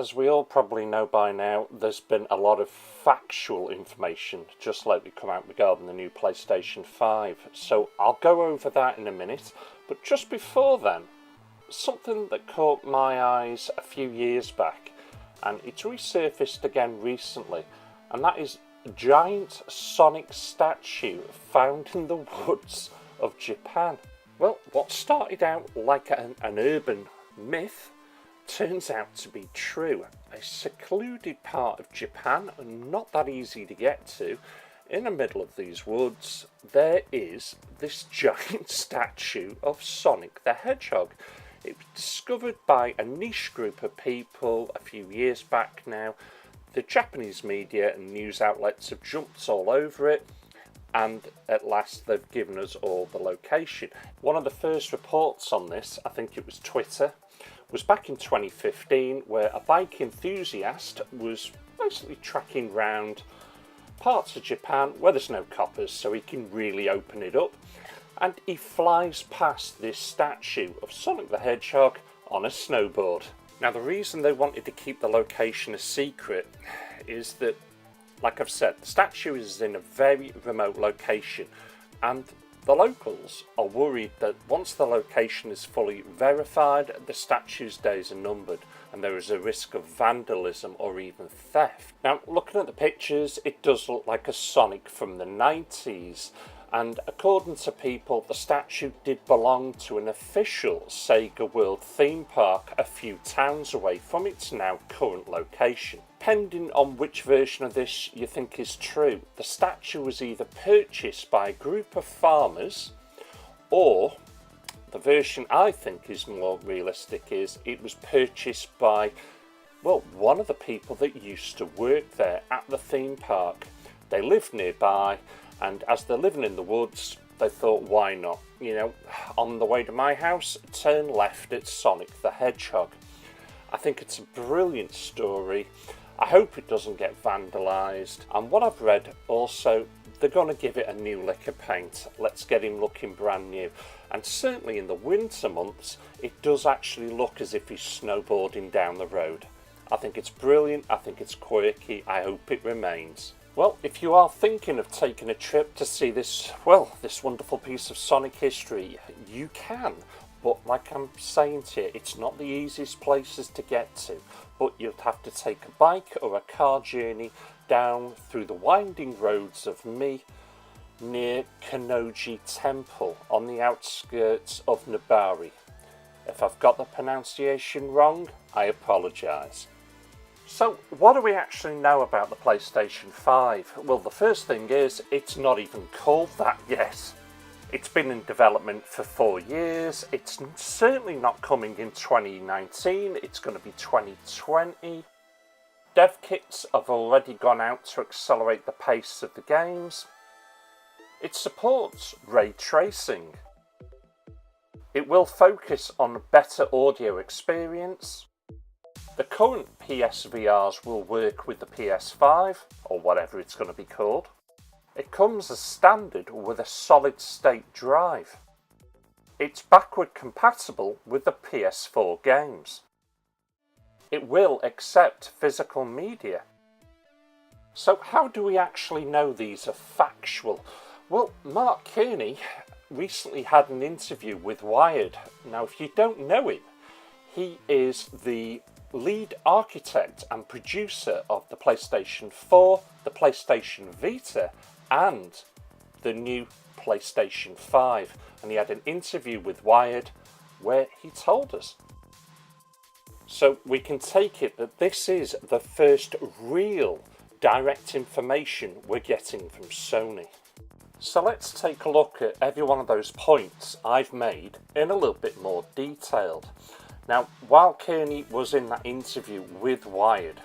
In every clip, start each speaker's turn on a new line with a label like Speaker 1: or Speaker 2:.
Speaker 1: as we all probably know by now, there's been a lot of factual information just lately come out regarding the new PlayStation 5, so I'll go over that in a minute. But just before then, something that caught my eyes a few years back, and it's resurfaced again recently, and that is a giant Sonic statue found in the woods of Japan. Well, what started out like an urban myth turns out to be true. A secluded part of Japan, and not that easy to get to, in the middle of these woods, there is this giant statue of Sonic the Hedgehog. It was discovered by a niche group of people a few years back now. The Japanese media and news outlets have jumped all over it, and at last they've given us all the location. One of the first reports on this, I think it was Twitter, was back in 2015, where a bike enthusiast was basically tracking round parts of Japan where there's no coppers, so he can really open it up, and he flies past this statue of Sonic the Hedgehog on a snowboard. Now, the reason they wanted to keep the location a secret is that, like I've said, the statue is in a very remote location, and the locals are worried that once the location is fully verified, the statue's days are numbered and there is a risk of vandalism or even theft. Now, looking at the pictures, it does look like a Sonic from the 90s, and according to people, the statue did belong to an official Sega World theme park a few towns away from its now current location. Depending on which version of this you think is true, the statue was either purchased by a group of farmers, or the version I think is more realistic is it was purchased by, well, one of the people that used to work there at the theme park. They lived nearby, and as they're living in the woods, they thought, why not? You know, on the way to my house, turn left at Sonic the Hedgehog. I think it's a brilliant story. I hope it doesn't get vandalised. And what I've read also, they're going to give it a new lick of paint. Let's get him looking brand new. And certainly in the winter months, it does actually look as if he's snowboarding down the road. I think it's brilliant. I think it's quirky. I hope it remains. Well, if you are thinking of taking a trip to see this, well, this wonderful piece of Sonic history, you can. But like I'm saying to you, it's not the easiest places to get to. But you'll have to take a bike or a car journey down through the winding roads of Mie near Kannoji Temple on the outskirts of Nabari. If I've got the pronunciation wrong, I apologise. So, what do we actually know about the PlayStation 5? Well, the first thing is, it's not even called that yet. It's been in development for 4 years. It's certainly not coming in 2019. It's going to be 2020. Dev kits have already gone out to accelerate the pace of the games. It supports ray tracing. It will focus on a better audio experience. The current PSVRs will work with the PS5, or whatever it's going to be called. It comes as standard with a solid-state drive. It's backward compatible with the PS4 games. It will accept physical media. So how do we actually know these are factual? Well, Mark Kearney recently had an interview with Wired. Now, if you don't know him, he is the lead architect and producer of the PlayStation 4, the PlayStation Vita, and the new PlayStation 5. And he had an interview with Wired where he told us. So we can take it that this is the first real direct information we're getting from Sony. So let's take a look at every one of those points I've made in a little bit more detail. Now, while Kearney was in that interview with Wired,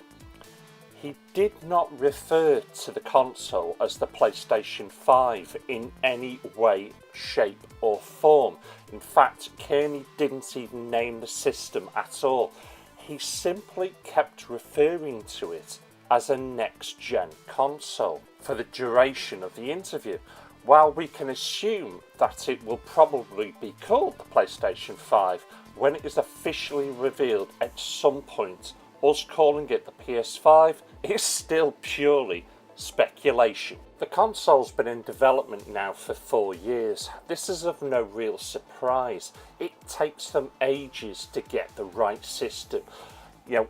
Speaker 1: he did not refer to the console as the PlayStation 5 in any way, shape or form. In fact, Kearney didn't even name the system at all. He simply kept referring to it as a next-gen console for the duration of the interview. While we can assume that it will probably be called the PlayStation 5 when it is officially revealed at some point us calling it the PS5 is still purely speculation. The console's been in development now for 4 years. This is of no real surprise. It takes them ages to get the right system. You know,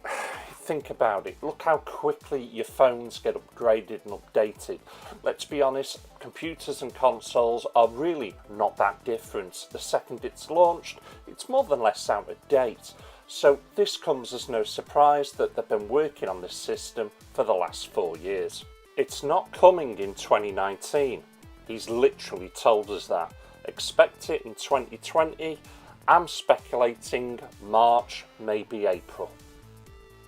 Speaker 1: think about it. Look how quickly your phones get upgraded and updated. Let's be honest, computers and consoles are really not that different. The second it's launched, it's more than less out of date. So this comes as no surprise that they've been working on this system for the last 4 years. It's not coming in 2019. He's literally told us that. Expect it in 2020. I'm speculating March, maybe April.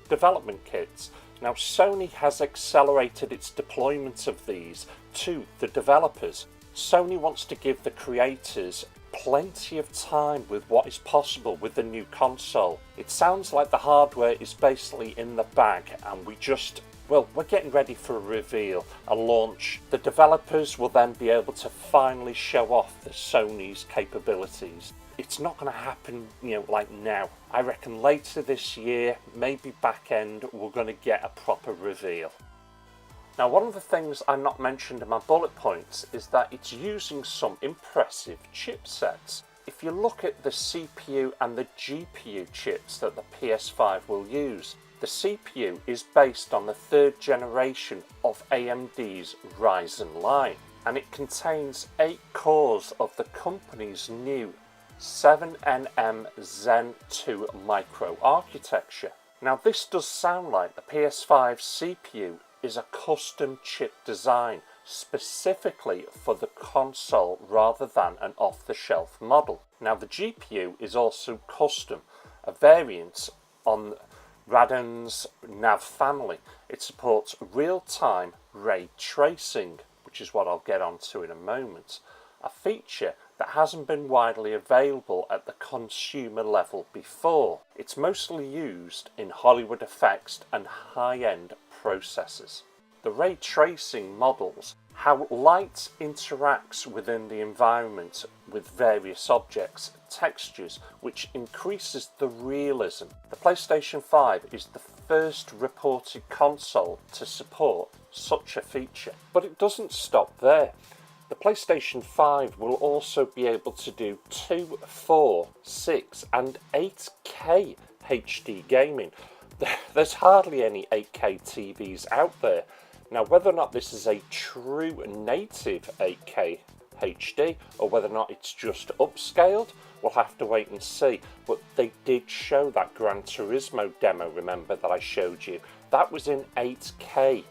Speaker 1: Development kits. Now Sony has accelerated its deployment of these to the developers. Sony wants to give the creators plenty of time with what is possible with the new console. It sounds like the hardware is basically in the bag and we're getting ready for a reveal, a launch. The developers will then be able to finally show off the Sony's capabilities. It's not going to happen, like now. I reckon later this year, maybe back end, we're going to get a proper reveal. Now, one of the things I not mentioned in my bullet points is that it's using some impressive chipsets. If you look at the CPU and the GPU chips that the PS5 will use, the CPU is based on the 3rd generation of AMD's Ryzen line, and it contains 8 cores of the company's new 7nm Zen 2 micro architecture. Now this does sound like the PS5 CPU is a custom chip design specifically for the console rather than an off-the-shelf model. Now the GPU is also custom, a variant on Radeon's Nav family. It supports real-time ray tracing, which is what I'll get onto in a moment, a feature that hasn't been widely available at the consumer level before. It's mostly used in Hollywood effects and high-end processors. The ray tracing models how light interacts within the environment with various objects, textures, which increases the realism. The PlayStation 5 is the first reported console to support such a feature. But it doesn't stop there. The PlayStation 5 will also be able to do 2, 4, 6 and 8K HD gaming. There's hardly any 8K TVs out there. Now whether or not this is a true native 8K HD or whether or not it's just upscaled, we'll have to wait and see. But they did show that Gran Turismo demo, remember, that I showed you. That was in 8K.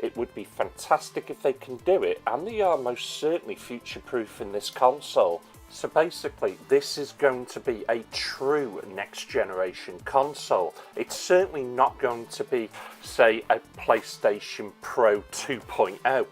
Speaker 1: It would be fantastic if they can do it, and they are most certainly future-proof in this console. So basically, this is going to be a true next-generation console. It's certainly not going to be, say, a PlayStation Pro 2.0.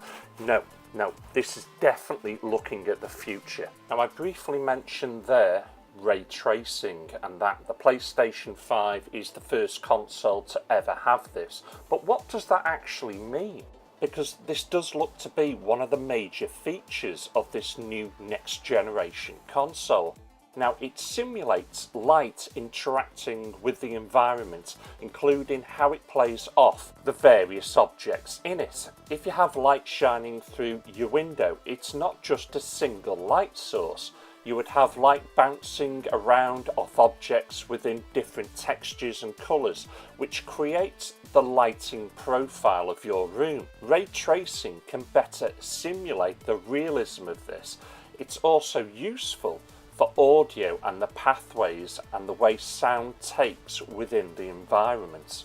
Speaker 1: No, this is definitely looking at the future. Now, I briefly mentioned there ray tracing and that the PlayStation 5 is the first console to ever have this. But what does that actually mean? Because this does look to be one of the major features of this new next generation console. Now it simulates light interacting with the environment, including how it plays off the various objects in it. If you have light shining through your window, it's not just a single light source. You would have light bouncing around off objects within different textures and colours, which creates the lighting profile of your room. Ray tracing can better simulate the realism of this. It's also useful for audio and the pathways and the way sound takes within the environment.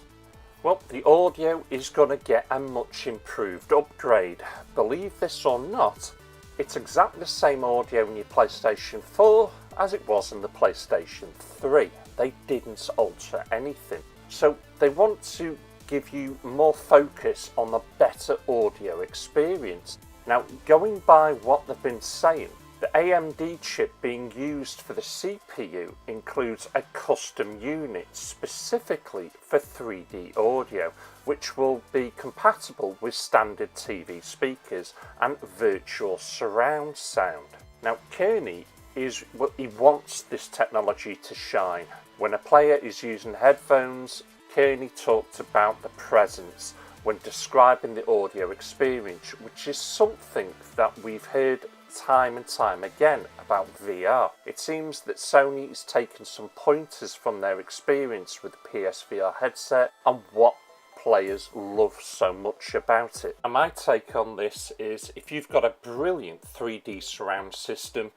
Speaker 1: Well, the audio is going to get a much improved upgrade. Believe this or not, it's exactly the same audio in your PlayStation 4 as it was in the PlayStation 3. They didn't alter anything. So they want to give you more focus on the better audio experience. Now, going by what they've been saying, the AMD chip being used for the CPU includes a custom unit specifically for 3D audio, which will be compatible with standard TV speakers and virtual surround sound. Now, Kearney he wants this technology to shine. When a player is using headphones, Kearney talked about the presence when describing the audio experience, which is something that we've heard time and time again about VR. It seems that Sony has taken some pointers from their experience with the PSVR headset and what players love so much about it. And my take on this is, if you've got a brilliant 3D surround system,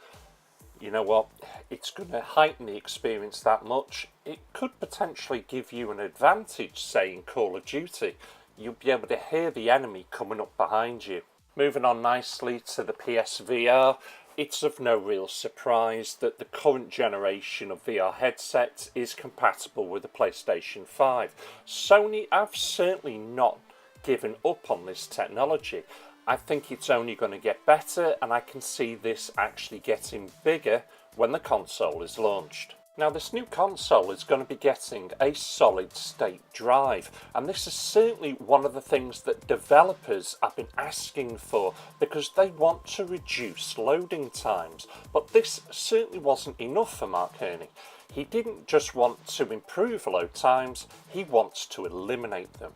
Speaker 1: you know what, it's going to heighten the experience that much. It could potentially give you an advantage, say in Call of Duty. You'll be able to hear the enemy coming up behind you. Moving on nicely to the PSVR, it's of no real surprise that the current generation of VR headsets is compatible with the PlayStation 5. Sony have certainly not given up on this technology. I think it's only going to get better, and I can see this actually getting bigger when the console is launched. Now, this new console is going to be getting a solid state drive, and this is certainly one of the things that developers have been asking for because they want to reduce loading times. But this certainly wasn't enough for Mark Kearney. He didn't just want to improve load times, he wants to eliminate them.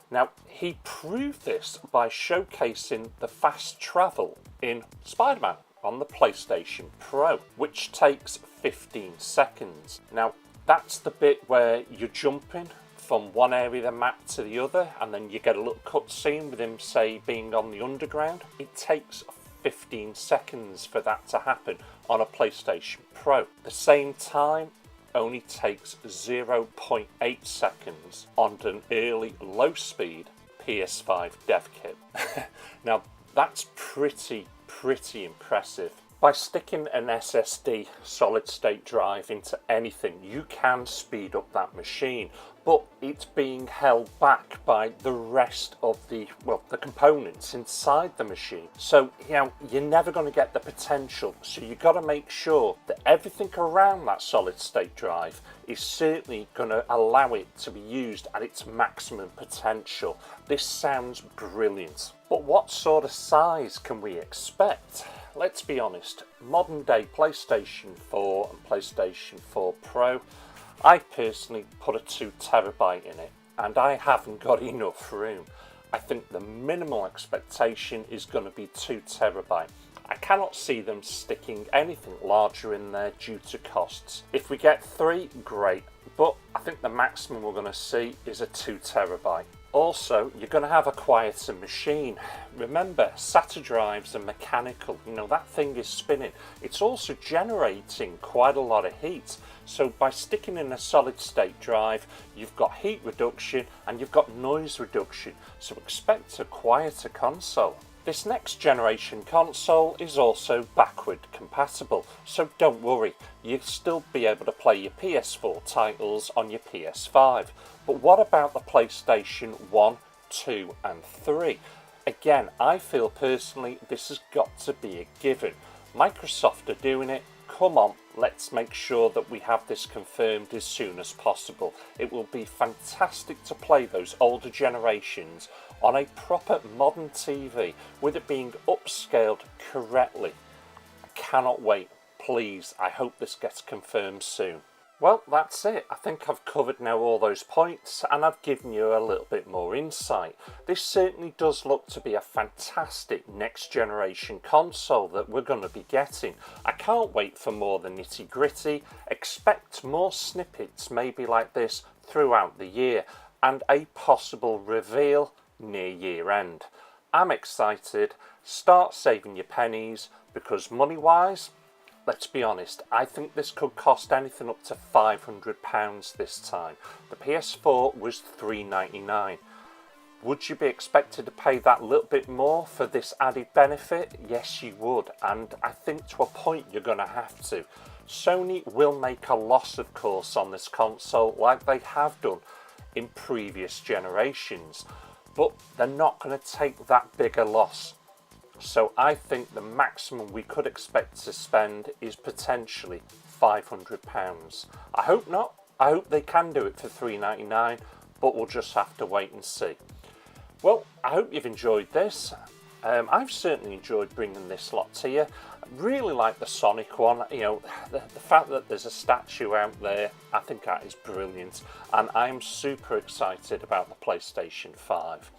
Speaker 1: Now, he proved this by showcasing the fast travel in Spider-Man on the PlayStation Pro, which takes 15 seconds. Now, that's the bit where you're jumping from one area of the map to the other, and then you get a little cutscene with him, say, being on the underground. It takes 15 seconds for that to happen on a PlayStation Pro. The same time only takes 0.8 seconds on an early low speed PS5 dev kit. Now, that's pretty impressive. By sticking an SSD solid state drive into anything, you can speed up that machine, but it's being held back by the rest of the components inside the machine. So, you're never going to get the potential. So you've got to make sure that everything around that solid state drive is certainly going to allow it to be used at its maximum potential. This sounds brilliant. But what sort of size can we expect? Let's be honest, modern day PlayStation 4 and PlayStation 4 Pro, I personally put a 2TB in it, and I haven't got enough room. I think the minimal expectation is going to be 2TB. I cannot see them sticking anything larger in there due to costs. If we get 3, great, but I think the maximum we're going to see is a 2TB. Also, you're going to have a quieter machine. Remember, SATA drives are mechanical. That thing is spinning. It's also generating quite a lot of heat. So by sticking in a solid state drive, you've got heat reduction and you've got noise reduction. So expect a quieter console. This next generation console is also backward compatible, so don't worry, you'll still be able to play your PS4 titles on your PS5. But what about the PlayStation 1, 2 and 3? Again, I feel personally this has got to be a given. Microsoft are doing it. Come on, let's make sure that we have this confirmed as soon as possible. It will be fantastic to play those older generations on a proper modern TV with it being upscaled correctly. I cannot wait. Please, I hope this gets confirmed soon. Well, that's it. I think I've covered now all those points and I've given you a little bit more insight. This certainly does look to be a fantastic next generation console that we're going to be getting. I can't wait for more of the nitty gritty. Expect more snippets maybe like this throughout the year and a possible reveal near year end. I'm excited. Start saving your pennies because money wise, let's be honest, I think this could cost anything up to £500 this time. The PS4 was $399. Would you be expected to pay that little bit more for this added benefit? Yes, you would, and I think to a point you're going to have to. Sony will make a loss, of course, on this console like they have done in previous generations, but they're not going to take that bigger loss. So I think the maximum we could expect to spend is potentially £500. I hope not. I hope they can do it for $399, but we'll just have to wait and see. Well, I hope you've enjoyed this. I've certainly enjoyed bringing this lot to you. I really like the Sonic one. You know, the fact that there's a statue out there, I think that is brilliant, and I'm super excited about the PlayStation 5.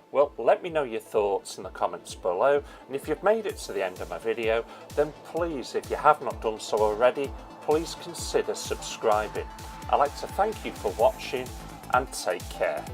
Speaker 1: Well, let me know your thoughts in the comments below, and if you've made it to the end of my video, then please, if you have not done so already, please consider subscribing. I'd like to thank you for watching, and take care.